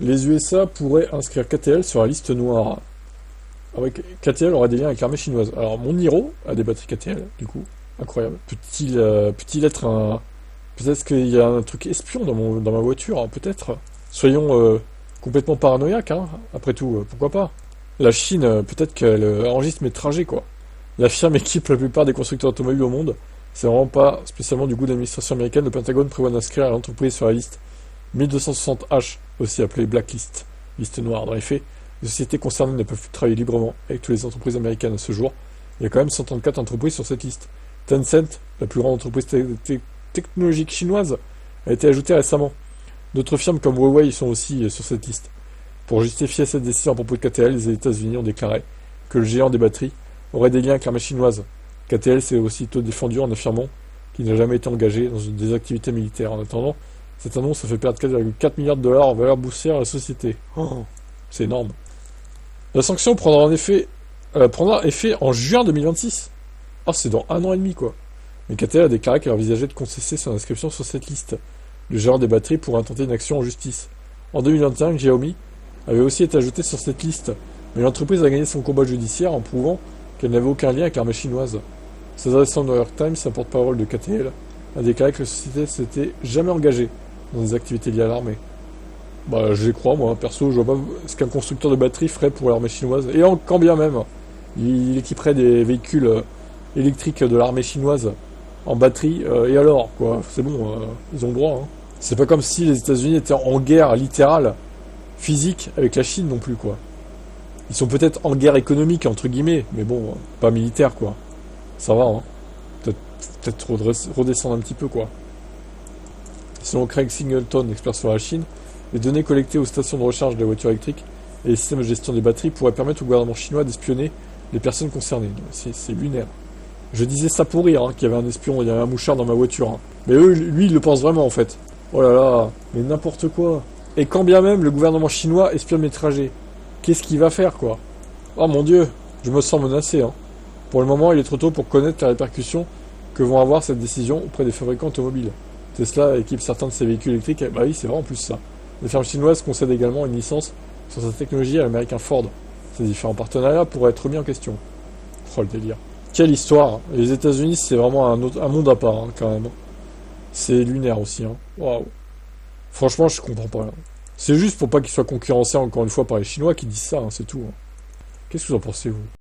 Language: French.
Les USA pourraient inscrire KTL sur la liste noire. Ah ouais, KTL aurait des liens avec l'armée chinoise. Alors, mon Niro a des batteries KTL, du coup. Incroyable. Peut-il être un... Peut-être qu'il y a un truc espion dans ma voiture, hein, peut-être. Soyons complètement paranoïaques, hein. Après tout, pourquoi pas. La Chine, peut-être qu'elle enregistre mes trajets, quoi. La firme équipe la plupart des constructeurs automobiles au monde. C'est vraiment pas spécialement du goût de l'administration américaine. Le Pentagone prévoit d'inscrire l'entreprise sur la liste 1260H, aussi appelée Blacklist, liste noire. Dans les faits, les sociétés concernées ne peuvent plus travailler librement avec toutes les entreprises américaines à ce jour. Il y a quand même 134 entreprises sur cette liste. Tencent, la plus grande entreprise technologique chinoise, a été ajoutée récemment. D'autres firmes comme Huawei sont aussi sur cette liste. Pour justifier cette décision à propos de KTL, les États-Unis ont déclaré que le géant des batteries aurait des liens avec l'armée chinoise. KTL s'est aussitôt défendu en affirmant qu'il n'a jamais été engagé dans des activités militaires. En attendant, cette annonce a fait perdre 4,4 milliards de dollars en valeur boursière à la société. Oh, c'est énorme. La sanction prendra effet en juin 2026. Ah, c'est dans 1 an et demi, quoi. Mais KTL a déclaré qu'elle envisageait de concesser son inscription sur cette liste. Le gérant des batteries pourrait intenter une action en justice. En 2021, Xiaomi avait aussi été ajouté sur cette liste, mais l'entreprise a gagné son combat judiciaire en prouvant qu'elle n'avait aucun lien avec l'armée chinoise. S'adressant au New York Times, un porte-parole de KTL a déclaré que la société s'était jamais engagée dans des activités liées à l'armée. Bah, j'y crois, moi, perso, je vois pas ce qu'un constructeur de batterie ferait pour l'armée chinoise. Et quand bien même, il équiperait des véhicules électriques de l'armée chinoise en batterie, et alors, quoi, c'est bon, ils ont le droit, hein. C'est pas comme si les États-Unis étaient en guerre littérale, physique, avec la Chine non plus, quoi. Ils sont peut-être en guerre économique, entre guillemets, mais bon, pas militaire, quoi. Ça va, hein. Peut-être redescendre un petit peu, quoi. Selon Craig Singleton, expert sur la Chine, les données collectées aux stations de recharge des voitures électriques et les systèmes de gestion des batteries pourraient permettre au gouvernement chinois d'espionner les personnes concernées. C'est lunaire. Je disais ça pour rire, hein, qu'il y avait un espion, il y avait un mouchard dans ma voiture, hein. Mais eux, lui, il le pense vraiment, en fait. Oh là là, mais n'importe quoi. Et quand bien même le gouvernement chinois espionne mes trajets, qu'est-ce qu'il va faire, quoi? Oh mon Dieu, je me sens menacé, hein. Pour le moment, il est trop tôt pour connaître les répercussions que vont avoir cette décision auprès des fabricants automobiles. Tesla équipe certains de ses véhicules électriques, bah oui, c'est vrai en plus ça. Les firmes chinoises concèdent également une licence sur cette technologie à l'américain Ford. Ces différents partenariats pourraient être remis en question. Oh le délire. Quelle histoire. Les États-Unis, c'est vraiment un monde à part, hein, quand même. C'est lunaire aussi, hein. Waouh. Franchement, je comprends pas, là. C'est juste pour pas qu'ils soient concurrencés encore une fois par les Chinois qui disent ça, hein, c'est tout, hein. Qu'est-ce que vous en pensez, vous?